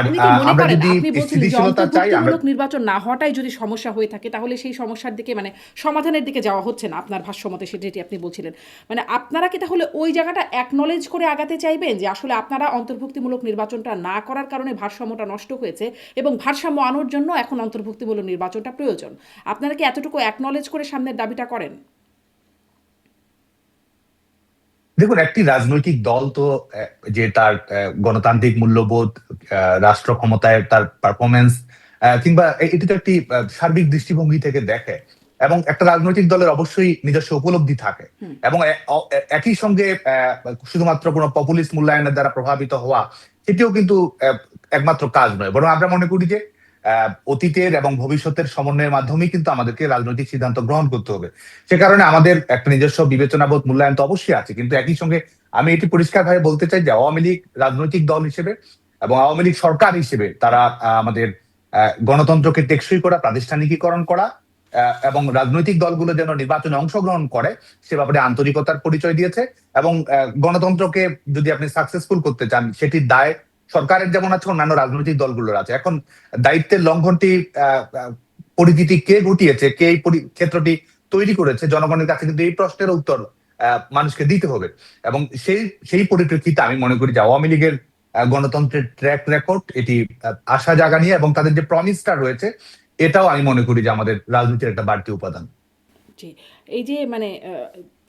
আপনি কি মনে আমরা করেন, যদি আপনি বলছিলেন যে স্থিতিশীলতা চাই আমরা। অন্তর্ভুক্তিমূলক নির্বাচন না হওয়াটাই যদি সমস্যা হয়ে থাকে তাহলে সেই সমস্যার দিকে মানে সমাধানের দিকে যাওয়া হচ্ছে না আপনার ভাষ্যমতে, যেটি আপনি বলছিলেন, মানে আপনারা কি তাহলে ওই জায়গাটা অ্যাকনলেজ করে আগাতে চাইবেন যে আসলে আপনারা অন্তর্ভুক্তিমূলক নির্বাচনটা না করার কারণে ভারসাম্যটা নষ্ট হয়েছে এবং ভারসাম্য আনার জন্য এখন অন্তর্ভুক্তিমূলক নির্বাচনটা প্রয়োজন? আপনারা কি এতটুকু অ্যাকনলেজ করে সামনের দাবিটা করেন? দেখুন, একটি রাজনৈতিক দল তো যে তার গণতান্ত্রিক মূল্যবোধ, রাষ্ট্র ক্ষমতায় তার পারফরমেন্স, কিংবা এটি তো একটি সার্বিক দৃষ্টিভঙ্গি থেকে দেখে। এবং একটা রাজনৈতিক দলের অবশ্যই নিজস্ব উপলব্ধি থাকে। হুম। এবং একই সঙ্গে শুধুমাত্র কোনো পপুলিস্ট মূল্যায়নের দ্বারা প্রভাবিত হওয়া, সেটিও কিন্তু একমাত্র কাজ নয়, বরং আমরা মনে করি যে অতীতের এবং ভবিষ্যতের সমন্বয়ের মাধ্যমেই কিন্তু আমাদেরকে রাজনৈতিক সিদ্ধান্ত গ্রহণ করতে হবে। সে কারণে আমাদের একটা নিজস্ব বিবেচনাবোধ, মূল্যায়ন তো অবশ্যই আছে, কিন্তু একই সঙ্গে আমি এটি পরিষ্কারভাবে বলতে চাই যে আওয়ামী লীগ রাজনৈতিক দল হিসেবে এবং আওয়ামী লীগ সরকার হিসেবে তারা আমাদের গণতন্ত্রকে টেকসই করা, প্রাতিষ্ঠানিকীকরণ করা, এবং রাজনৈতিক দলগুলো যেন নির্বাচনে অংশগ্রহণ করে সে ব্যাপারে আন্তরিকতার পরিচয় দিয়েছে। এবং গণতন্ত্রকে যদি আপনি সাকসেসফুল করতে চান, সেটির দায় সরকারের যেমন আছে, অন্যান্য রাজনৈতিক দলগুলোর আছে। এখন দায়িত্বের লঙ্ঘনটি পরিচিতি কে ঘটিয়েছে, কে এই ক্ষেত্রটি তৈরি করেছে, জনগণের কাছে কিন্তু এই প্রশ্নের উত্তর মানুষকে দিতে হবে। এবং সেই সেই পরিপ্রেক্ষিতে আমি মনে করি যে আওয়ামী লীগের গণতন্ত্রের ট্র্যাক রেকর্ড এটি আশা জাগানিয়া, এবং তাদের যে প্রমিসটা রয়েছে এটাও আমি মনে করি যে আমাদের রাজনীতির একটা বাড়তি উপাদান। জি। এই যে মানে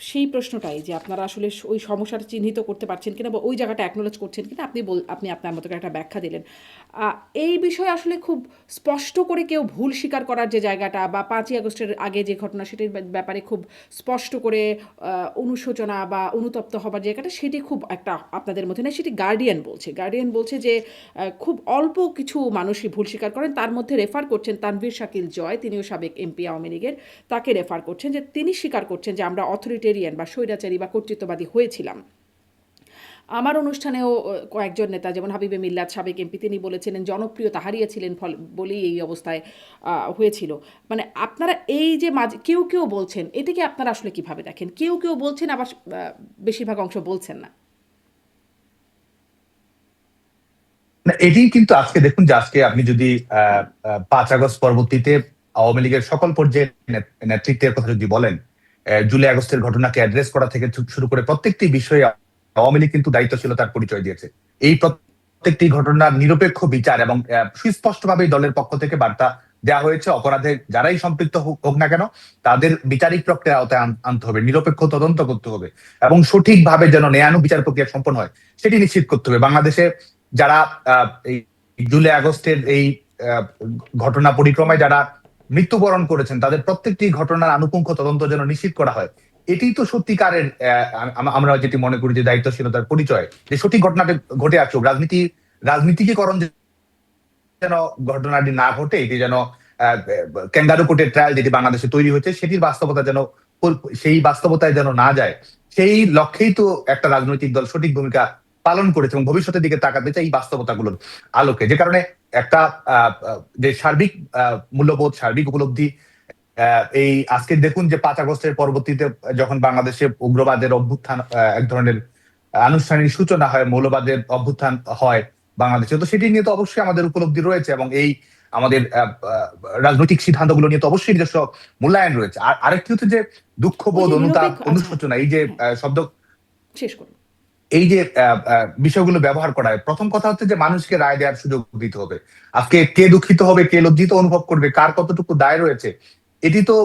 সেই প্রশ্নটাই যে আপনারা আসলে ওই সমস্যাটা চিহ্নিত করতে পারছেন কিনা বা ওই জায়গাটা অ্যাকনোলেজ করছেন কিনা, আপনি আপনার মতো করে একটা ব্যাখ্যা দিলেন। আ এই বিষয়ে আসলে খুব স্পষ্ট করে কেউ ভুল স্বীকার করার যে জায়গাটা বা ৫ই আগস্টের আগে যে ঘটনা সেটির ব্যাপারে খুব স্পষ্ট করে অনুশোচনা বা অনুতপ্ত হবার জায়গাটা সেটি খুব একটা আপনাদের মধ্যে নেই, সেটি গার্ডিয়ান বলছে। গার্ডিয়ান বলছে যে খুব অল্প কিছু মানুষই ভুল স্বীকার করেন। তার মধ্যে রেফার করছেন তানভীর শাকিল জয়, তিনিও সাবেক এমপি আওয়ামী লীগের। তাকে রেফার করছেন যে তিনি স্বীকার করছেন যে আমরা অথরিটেরিয়ান বা স্বৈরাচারী বা কর্তৃত্ববাদী হয়েছিলাম। আমার অনুষ্ঠানেও কয়েকজন নেতা যেমন হাবিবে মিল্লাত সাবেক এমপি তিনি বলেছিলেন জনপ্রিয়তা হারিয়েছিলেন বলেই এই অবস্থায় হয়েছিল। মানে আপনারা এই যে মাঝে কেউ কেউ বলছেন, এটিকে আপনারা আসলে কিভাবে দেখেন? কেউ কেউ বলছেন আবার বেশিরভাগ অংশ বলছেন না। না, এটি কিন্তু আজকে দেখুন যে আজকে আপনি যদি 5 আগস্ট পরবর্তীতে আওয়ামী লীগের সকল পর্যায়ের নেতৃত্বের কথা যদি বলেন, জুলাই আগস্টের ঘটনাকে অ্যাড্রেস করা থেকে শুরু করে প্রত্যেকটি বিষয়ে আওয়ামী লীগ কিন্তু দায়িত্বশীলতার পরিচয় দিয়েছে। এই প্রত্যেকটি ঘটনার নিরপেক্ষ বিচার এবং সুস্পষ্টভাবে দলের পক্ষ থেকে বার্তা দেওয়া হয়েছে, অপরাধে যারাই সম্পৃক্ত হোক হোক না কেন তাদের বিচারিক প্রক্রিয়ার আওতায় আনতে হবে, নিরপেক্ষ তদন্ত করতে হবে, এবং সঠিকভাবে যেন ন্যায়ানু বিচার প্রক্রিয়া সম্পন্ন হয় সেটি নিশ্চিত করতে হবে। বাংলাদেশে যারা এই জুলাই আগস্টের এই আহ, ঘটনা পরিক্রমায় যারা মৃত্যুবরণ করেছেন তাদের প্রত্যেকটি ঘটনার আনুপুঙ্খ তদন্ত যেন নিশ্চিত করা হয়, এটি তো সত্যিকারের আমরা যেটি মনে করি যে দায়িত্বশীলতার পরিচয়, যে সঠিক ঘটনাটা ঘটে আসুক। রাজনীতিকীকরণ যেন ঘটনাটি না ঘটে, এটি যেন ক্যাঙ্গারু কোর্টের ট্রায়াল যেটি বাংলাদেশে তৈরি হয়েছে সেটির বাস্তবতা যেন সেই বাস্তবতায় যেন না যায়, সেই লক্ষ্যেই তো একটা রাজনৈতিক দল সঠিক ভূমিকা পালন করেছে এবং ভবিষ্যতের দিকে তাকাতে চাই এই বাস্তবতাগুলোর আলোকে। যে কারণে একটা যে সার্বিক মূল্যবোধ, সার্বিক উপলব্ধি, এই আজকে দেখুন যে 5 আগস্টের পরবর্তীতে যখন বাংলাদেশে উগ্রবাদের অভ্যুত্থান, এক ধরনের আনুষ্ঠানিক সূচনা হয়, মৌলবাদের অভ্যুত্থান হয় বাংলাদেশে, তো সেটি নিয়ে তো অবশ্যই আমাদের উপলব্ধি রয়েছে, এবং এই আমাদের রাজনৈতিক সিদ্ধান্তগুলো নিয়ে তো অবশ্যই নিজস্ব মূল্যায়ন রয়েছে। আর আরেকটি হচ্ছে যে ওই দুঃখবোধ, যে অনুতাপ, নিরপেক্ষ, আচ্ছা, অনুশোচনা, এই যে হ্যাঁ, শব্দ, শেষ করুন। এই যে বিষয়গুলো ব্যবহার করা হয়, প্রথম কথা হচ্ছে যে মানুষকে রায় দেওয়ার সুযোগ দিতে হবে। আজকে কে দুঃখিত হবে, কে লজ্জিত অনুভব করবে, কার কতটুকু দায় রয়েছে, এটি তো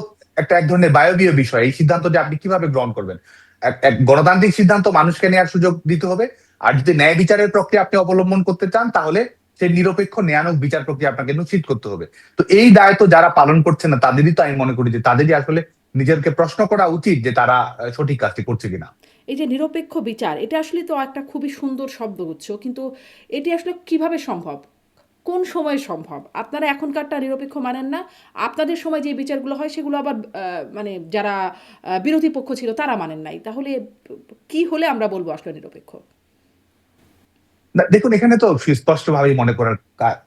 এক ধরনের বায়বীয় বিষয়। এই সিদ্ধান্তটি আপনি কিভাবে গ্রহণ করবেন? এক গণতান্ত্রিক সিদ্ধান্ত মানুষকে নেওয়ার সুযোগ দিতে হবে। আর যদি ন্যায় বিচারের প্রক্রিয়া আপনি অবলম্বন করতে চান, তাহলে সেই নিরপেক্ষ ন্যায়ানক বিচার প্রক্রিয়া আপনাকে নিশ্চিত করতে হবে। তো এই দায় তো যারা পালন করছে না তাদেরই তো আমি মনে করি যে তাদেরই আসলে নিজেদেরকে প্রশ্ন করা উচিত যে তারা সঠিক কাজটি করছে কিনা। এই যে নিরপেক্ষ বিচার, এটা আসলে তো একটা খুবই সুন্দর শব্দগুচ্ছ, কিন্তু এটি আসলে কিভাবে সম্ভব? কোন সময়ে সম্ভব? আপনারা এখনকারটা নিরপেক্ষ মানেন না। আপনাদের সময় যে বিচারগুলো হয় সেগুলো আবার মানে যারা বিরোধী পক্ষ ছিল তারা মানেন নাই। তাহলে কি হলে আমরা বলবো আসলে নিরপেক্ষ? দেখুন এখানে তো সুস্পষ্ট ভাবেই মনে করার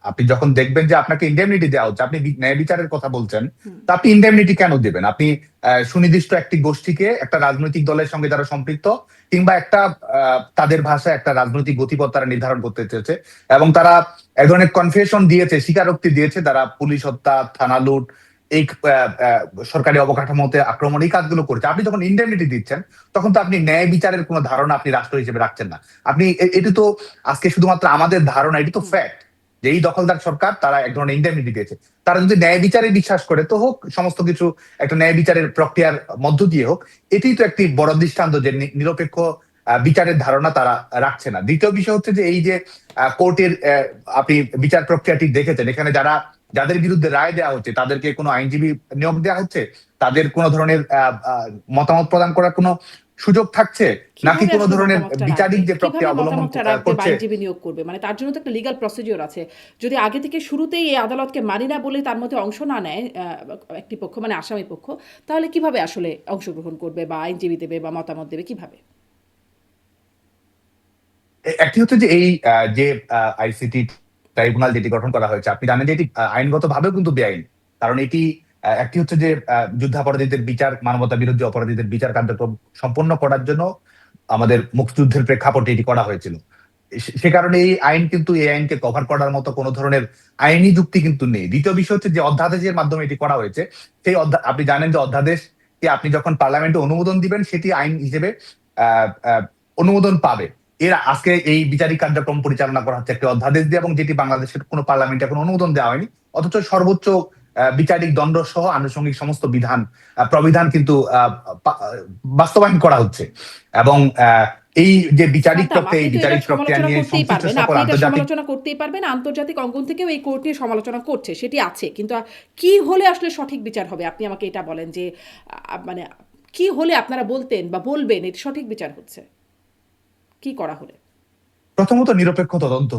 আপনি যখন দেখবেন যে আপনাকে ইন্ডেমনিটি দেওয়া হচ্ছে, আপনি ন্যায় বিচারের কথা বলছেন, হুম। তা আপনি ইন্ডেমনিটি কেন দেবেন? আপনি সুনির্দিষ্ট একটি গোষ্ঠীকে, একটা রাজনৈতিক দলের সঙ্গে যারা সম্পৃক্ত, কিংবা একটা তাদের ভাষায় একটা রাজনৈতিক গতিপথ তারা নির্ধারণ করতে চেয়েছে, এবং তারা এক ধরনের কনফেশন দিয়েছে, স্বীকারোক্তি দিয়েছে, তারা পুলিশ হত্যা, থানা লুট, এই সরকারি অবকাঠামোতে আক্রমণ, এই কাজগুলো করেছে। আপনি যখন ইন্ডেমনিটি দিচ্ছেন, তখন তো আপনি ন্যায় বিচারের কোনো ধারণা আপনি রাষ্ট্র হিসেবে রাখছেন না। আপনি এটি তো আজকে শুধুমাত্র আমাদের ধারণা, এটি তো ফ্যাক্ট যে এই দখলদার সরকার তারা এক ধরনের ইন্ডেমনিটি দিয়েছে। তারা যদি ন্যায় বিচারে বিশ্বাস করে তো হোক, সমস্ত কিছু একটা ন্যায় বিচারের প্রক্রিয়ার মধ্য দিয়ে হোক। এটি তো একটি বড় দৃষ্টান্ত যে নিরপেক্ষ বিচারের ধারণা তারা রাখছে না। দ্বিতীয় বিষয় হচ্ছে যে এই যে কোর্টের আপনি বিচার প্রক্রিয়াটি দেখেছেন, এখানে যাদের বিরুদ্ধে রায় দেওয়া হচ্ছে তাদেরকে কোনো আইনজীবী নিয়োগ দেওয়া হচ্ছে, তাদের কোনো ধরনের মতামত প্রদান করার কোনো সুযোগ থাকছে, নাকি কিভাবে কোনো আসলে ধরনের মতামতটা বিচারিক রাখবে? যে প্রক্রিয়া কিভাবে অবলম্বন মতামতটা রাখবে বা করছে? আইনজীবী নিয়োগ করবে? মানে তার জন্য তো একটা লিগ্যাল প্রসিডিওর আছে। যদি আগে থেকে শুরুতেই এই আদালতকে মানি না বলে তার মধ্যে অংশ না নেয় একটি পক্ষ, মানে আসামি পক্ষ, তাহলে কিভাবে আসলে অংশগ্রহণ করবে বা আইনজীবী দেবে বা মতামত দেবে কিভাবে? একটি হচ্ছে যে এই যে আইসিটি ট্রাইব্যুনাল যেটি গঠন করা হয়েছে, আপনি জানেন যে এটি আইনগত ভাবেও কিন্তু বেআইন। কারণ এটি একটি হচ্ছে যে যুদ্ধাপরাধীদের বিচার, মানবতা বিরোধী অপরাধীদের বিচার কার্যক্রম সম্পন্ন করার জন্য আমাদের মুক্তিযুদ্ধের প্রেক্ষাপটে এটি করা হয়েছিল। সে কারণে এই আইনকে কভার করার মতো কোনো ধরনের আইনি যুক্তি কিন্তু নেই। দ্বিতীয় বিষয় হচ্ছে যে অধ্যাদেশের মাধ্যমে এটি করা হয়েছে, সেই আপনি জানেন যে অধ্যাদেশকে আপনি যখন পার্লামেন্টে অনুমোদন দিবেন, সেটি আইন হিসেবে আহ আহ, অনুমোদন পাবে। আজকে এই বিচারিক কার্যক্রম পরিচালনা করা হচ্ছে একটি অধ্যাদেশ দিয়ে, এবং যেটি বাংলাদেশের কোনো পার্লামেন্টে এখন অনুমোদন দেওয়া হয়নি। অথচ সর্বোচ্চ বিচারিক দণ্ড সহ আনুষঙ্গিক সমস্ত প্রবিধান কিন্তু বাস্তবায়ন করা হচ্ছে। এবং এই যে বিচারিক সাদ্দাম, প্রক্রিয়া, আপনি এই তো বিচারিক এটার প্রক্রিয়া সমালোচনা নিয়ে করতেই সংশ্লিষ্ট পারবেন। সকল আপনি এটার আন্তর্জাতিক সমালোচনা করতেই পারবেন। আন্তর্জাতিক অঙ্গন থেকেও এই কোর্ট নিয়ে সমালোচনা করছে, সেটি আছে। কিন্তু কি হলে আসলে সঠিক বিচার হবে? আপনি আমাকে এটা বলেন যে মানে কি হলে আপনারা বলতেন বা বলবেন এটি সঠিক বিচার হচ্ছে? কি করা হলে? প্রথমত নিরপেক্ষ তদন্ত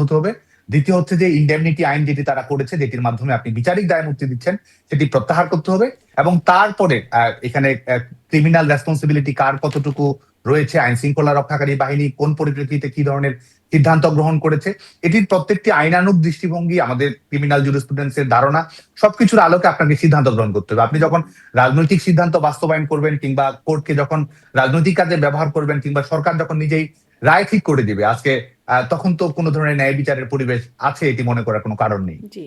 হতে হবে। দ্বিতীয় হচ্ছে যে ইন্ডেমনিটি আইন যেটি তারা করেছে, যেটির মাধ্যমে আপনি বিচারিক দায় মুক্তি দিচ্ছেন, সেটি প্রত্যাহার করতে হবে। এবং তারপরে এখানে ক্রিমিনাল রেসপন্সিবিলিটি কার কতটুকু রয়েছে, আইন শৃঙ্খলা রক্ষাকারী বাহিনী কোন পরিপ্রেক্ষিতে কি ধরনের সিদ্ধান্ত গ্রহণ করেছে, এটির প্রত্যেকটি আইনানুগ দৃষ্টিভঙ্গি, আমাদের ক্রিমিনাল জুরিসপ্রুডেন্সের ধারণা, সবকিছুর আলোকে আপনাকে সিদ্ধান্ত গ্রহণ করতে হবে। আপনি যখন রাজনৈতিক সিদ্ধান্ত বাস্তবায়ন করবেন, কিংবা কোর্টকে যখন রাজনৈতিক কাজে ব্যবহার করবেন, কিংবা সরকার যখন নিজেই রায় ঠিক করে দিবে আজকে, তখন তো কোনো ধরনের ন্যায় বিচারের পরিবেশ আছে এটি মনে করার কোনো কারণ নেই। জি।